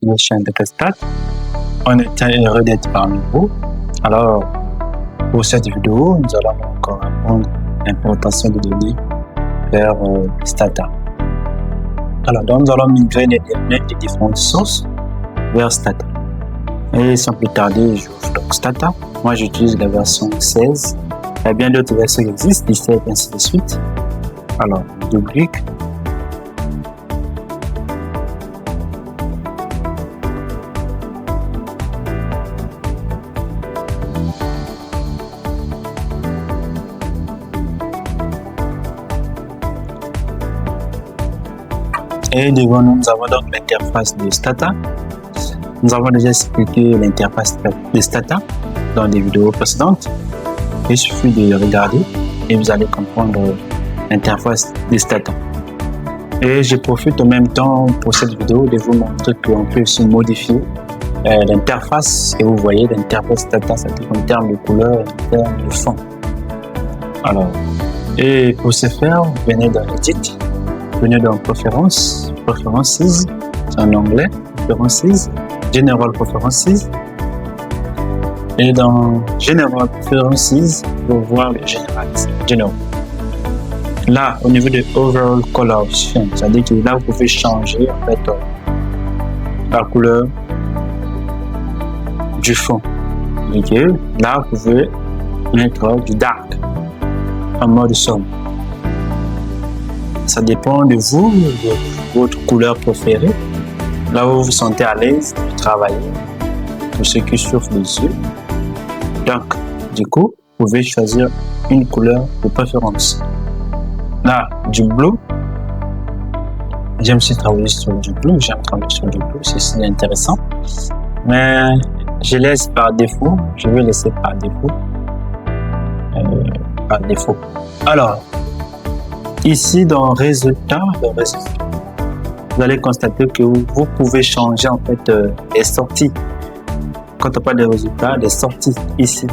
notre chaîne de Stat. On est heureux d'être parmi vous. Alors, pour cette vidéo, nous allons encore apprendre l'importation des données vers Stata. Alors, donc, nous allons migrer les données des différentes sources vers Stata. Et sans plus tarder, j'ouvre donc Stata. Moi, j'utilise la version 16. Il y a bien d'autres versions qui existent, 17, ainsi de suite. Alors, double-clic. Et devant nous, nous avons donc l'interface de Stata. Nous avons déjà expliqué l'interface de Stata dans des vidéos précédentes. Il suffit de regarder et vous allez comprendre l'interface de Stata. Et je profite en même temps pour cette vidéo de vous montrer qu'on peut aussi modifier l'interface. Et vous voyez, l'interface Stata, ça dit en termes de couleur et en termes de fond. Alors, et pour ce faire, venez dans Edit. Venez dans Preferences, c'est en anglais, Preferences, General Preferences. Et dans General Preferences, vous voir le General. Là, au niveau de Overall Color Option, c'est-à-dire que là, vous pouvez changer en fait la couleur du fond. Ok, là, vous pouvez mettre du dark en mode sombre. Ça dépend de vous, de votre couleur préférée. Là où vous vous sentez à l'aise de travailler, pour ceux qui souffrent les yeux. Donc, du coup, vous pouvez choisir une couleur de préférence. Là, du bleu. J'aime aussi travailler sur du bleu. C'est intéressant. Mais je laisse par défaut. Je vais laisser par défaut. Alors, ici, dans Résultats, vous allez constater que vous pouvez changer en fait les sorties. Quand on parle de résultats, les sorties ici.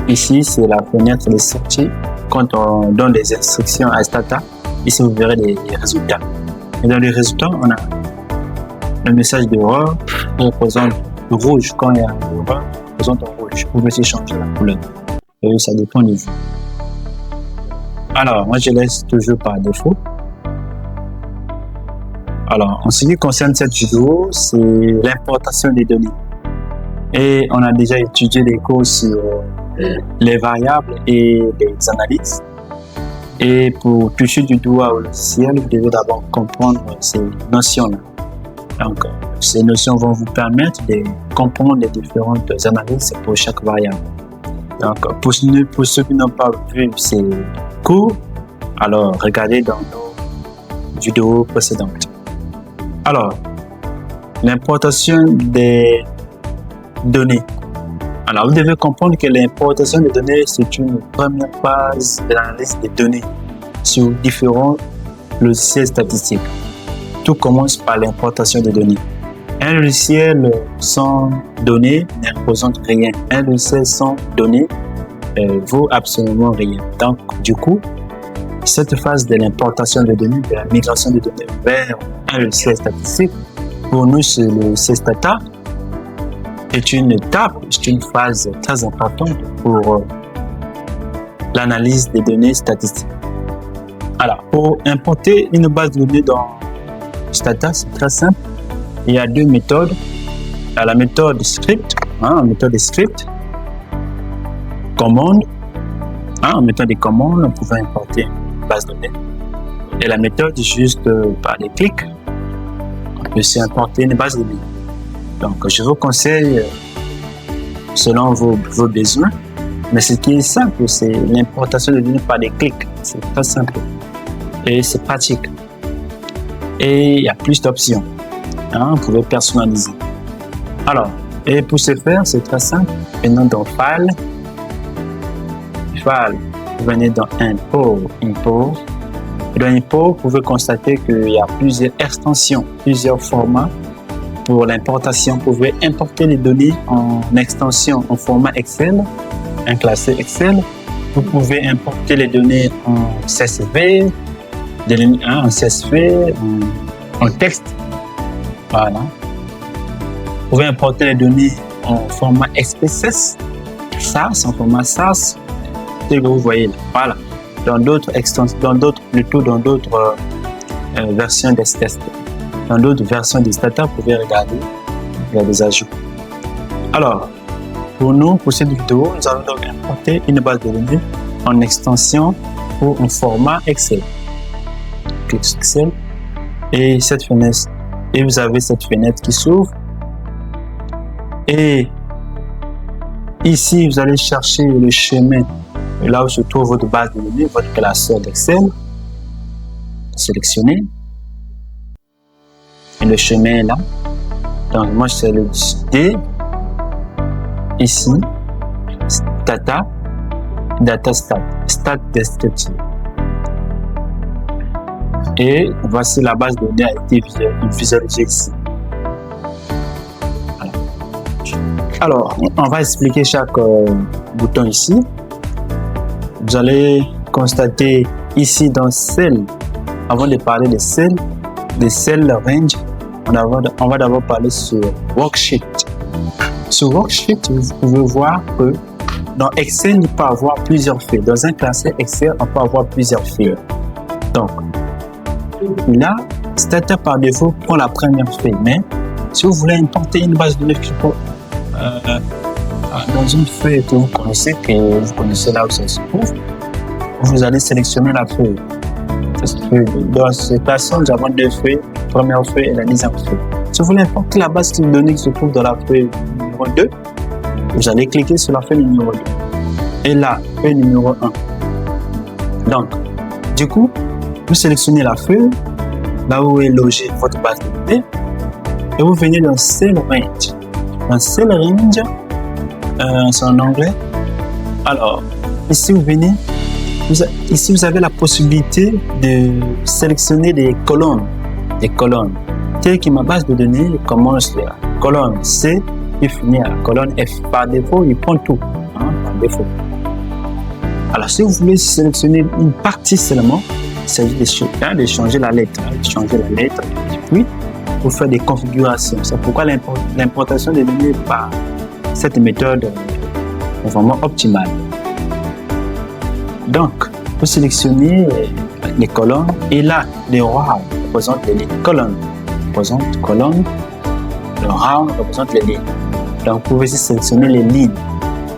Ici, c'est la fenêtre des sorties. Quand on donne des instructions à Stata, ici vous verrez les résultats. Et dans les résultats, on a le message d'erreur qui représente le rouge. Quand il y a une erreur, représente en rouge. Vous pouvez aussi changer la couleur. Et ça dépend de vous. Alors, moi, je laisse toujours par défaut. Alors, en ce qui concerne cette vidéo, c'est l'importation des données. Et on a déjà étudié des cours sur les variables et les analyses. Et pour toucher du doigt au logiciel, vous devez d'abord comprendre ces notions-là. Donc, ces notions vont vous permettre de comprendre les différentes analyses pour chaque variable. Donc, pour ceux qui n'ont pas vu ces cours, alors regardez dans nos vidéos précédentes. Alors, l'importation des données. Alors, vous devez comprendre que l'importation des données, c'est une première phase de l'analyse des données sur différents logiciels statistiques. Tout commence par l'importation des données. Un logiciel sans données ne représente rien. Un logiciel sans données vaut absolument rien. Donc, du coup, cette phase de l'importation de données, de la migration de données vers un logiciel statistique, pour nous, c'est le logiciel Stata, est une étape, c'est une phase très importante pour l'analyse des données statistiques. Alors, pour importer une base de données dans Stata, c'est très simple. Il y a deux méthodes. Il y a la méthode script, commande. En mettant des commandes, on pouvait importer une base de données. Et la méthode, juste par des clics, on peut aussi importer une base de données. Donc, je vous conseille, selon vos besoins, mais ce qui est simple, c'est l'importation de données par des clics. C'est très simple et c'est pratique. Et il y a plus d'options. Vous pouvez personnaliser. Alors, et pour ce faire, c'est très simple. Venez dans File, vous venez dans Import. Dans Import, vous pouvez constater qu'il y a plusieurs extensions, plusieurs formats. Pour l'importation, vous pouvez importer les données en extension en format Excel, un classé Excel. Vous pouvez importer les données en CSV, en texte. Voilà. pouvez importer les données en format XPSS, SAS, en format SAS, ce que vous voyez là. Voilà. Dans d'autres versions des tests. Dans d'autres versions des Stata, vous pouvez regarder, il y a des ajouts. Alors, pour cette vidéo, nous allons donc importer une base de données en extension pour un format Excel. Clique sur Excel et cette fenêtre, et vous avez cette fenêtre qui s'ouvre. Et ici, vous allez chercher le chemin là où se trouve votre base de données, votre classeur d'Excel. Sélectionnez. Et le chemin est là. Donc, moi, c'est le D. Ici, Data Stat descriptive. Et voici la base de données a été visualisée ici. Voilà. Alors, on va expliquer chaque bouton ici. Vous allez constater ici dans Cell, avant de parler de Cell Range, on va d'abord parler sur Worksheet. Sur Worksheet, vous pouvez voir que dans Excel, il peut avoir plusieurs feuilles. Dans un classeur Excel, on peut avoir plusieurs feuilles. Donc, là, Stata par défaut prend la première feuille. Mais si vous voulez importer une base de données dans une feuille que vous connaissez là où ça se trouve, vous allez sélectionner la feuille. Dans ce classeur, nous avons deux feuilles, la première feuille et la deuxième feuille. Si vous voulez importer la base de données qui se trouve dans la feuille numéro 2, vous allez cliquer sur la feuille numéro 2. Et là, feuille numéro 1. Donc, du coup, vous sélectionnez la feuille, là où est logée votre base de données, et vous venez dans Cell Range. Dans Cell Range, c'est en anglais. Alors, ici vous venez, ici vous avez la possibilité de sélectionner des colonnes. Telle que ma base de données commence à la colonne C et finit à la colonne F. Par défaut, il prend tout. Par défaut. Alors, si vous voulez sélectionner une partie seulement, il s'agit de changer la lettre. Et puis, pour faire des configurations. C'est pourquoi l'importation des données par cette méthode est vraiment optimale. Donc, vous sélectionnez les colonnes et là, les rows représentent les lignes. Colonnes représentent colonnes, le round représente les lignes. Donc, vous pouvez sélectionner les lignes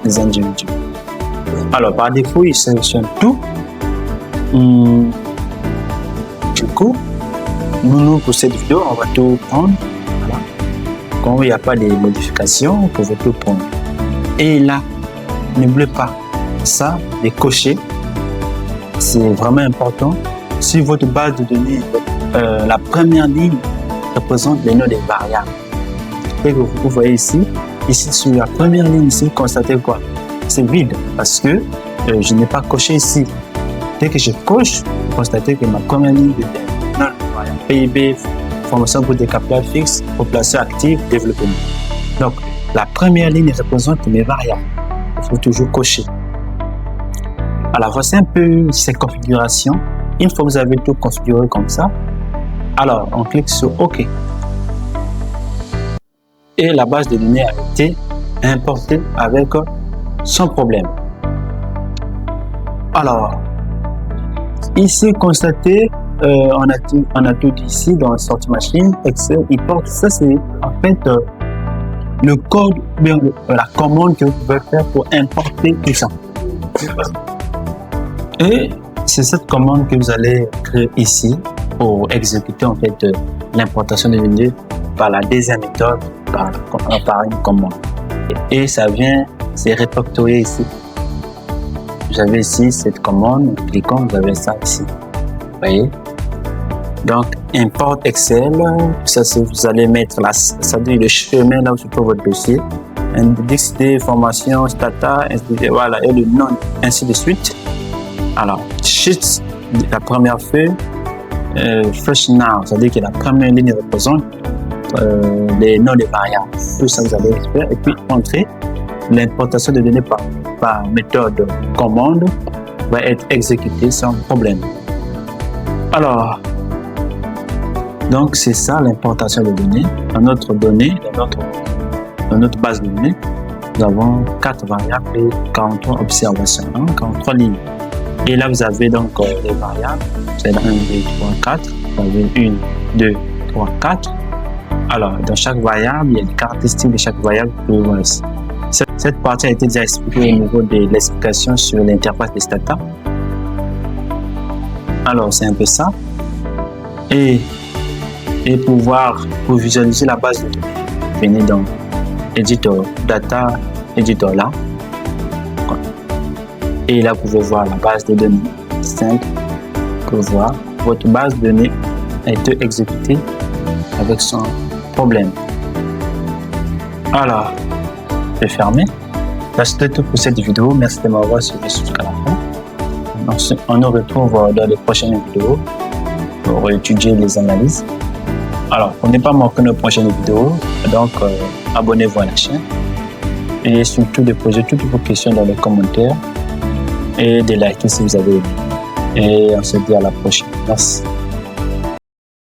des individus. Alors, par défaut, il sélectionne tout. Du coup, nous, pour cette vidéo, on va tout prendre. Voilà. Quand il n'y a pas de modifications, vous pouvez tout prendre. Et là, n'oubliez pas ça, de cocher. C'est vraiment important. Si votre base de données, la première ligne représente les noms des variables. Et vous voyez ici sur la première ligne, ici, constatez quoi? C'est vide parce que je n'ai pas coché ici. Dès que je coche, vous constatez que ma première ligne de non, PIB, formation pour des capitales fixes, population active, développement. Donc, la première ligne représente mes variables. Il faut toujours cocher. Alors, voici un peu ces configurations. Une fois que vous avez tout configuré comme ça, alors on clique sur OK. Et la base de données a été importée avec sans problème. Alors, ici, constatez, on a tout dit ici dans Sortie Machine, Excel, import. Ça, c'est en fait le code, la commande que vous pouvez faire pour importer tout ça. Et c'est cette commande que vous allez créer ici pour exécuter en fait l'importation des données par la deuxième méthode, par une commande. Et ça vient, c'est répertorié ici. Vous avez ici cette commande, en cliquant, vous avez ça ici. Vous voyez? Donc, import Excel, ça vous allez mettre là, ça dit le chemin là où se trouve votre dossier, index des formations, Stata, voilà, et le nom, ainsi de suite. Alors, sheet, la première feuille, fresh now, c'est-à-dire que la première ligne représente les noms des variables. Tout ça, vous allez faire et puis entrer. L'importation de données par méthode commande va être exécutée sans problème. Alors, donc c'est ça l'importation de données dans notre dans notre base de données, nous avons 4 variables et 43 observations, 43 lignes. Et là, vous avez donc les variables. C'est 1, 2, 3, 4. Vous avez 1, 2, 3, 4. Alors, dans chaque variable, il y a des caractéristiques de chaque variable que vous voyez ici. Cette partie a été déjà expliquée au niveau de l'explication sur l'interface des Stata. Alors, c'est un peu ça. Et pour visualiser la base de données, venez dans Editor, Data, Editor là. Et là, vous pouvez voir la base de données. Simple. Vous pouvez voir votre base de données a été exécutée avec son problème. Alors, je vais fermer. Là, c'était tout pour cette vidéo. Merci de m'avoir suivi jusqu'à la fin. On nous retrouve dans les prochaines vidéos pour étudier les analyses. Alors, pour ne pas manquer nos prochaines vidéos, donc abonnez-vous à la chaîne et surtout de poser toutes vos questions dans les commentaires et de liker si vous avez aimé. Et on se dit à la prochaine. Merci.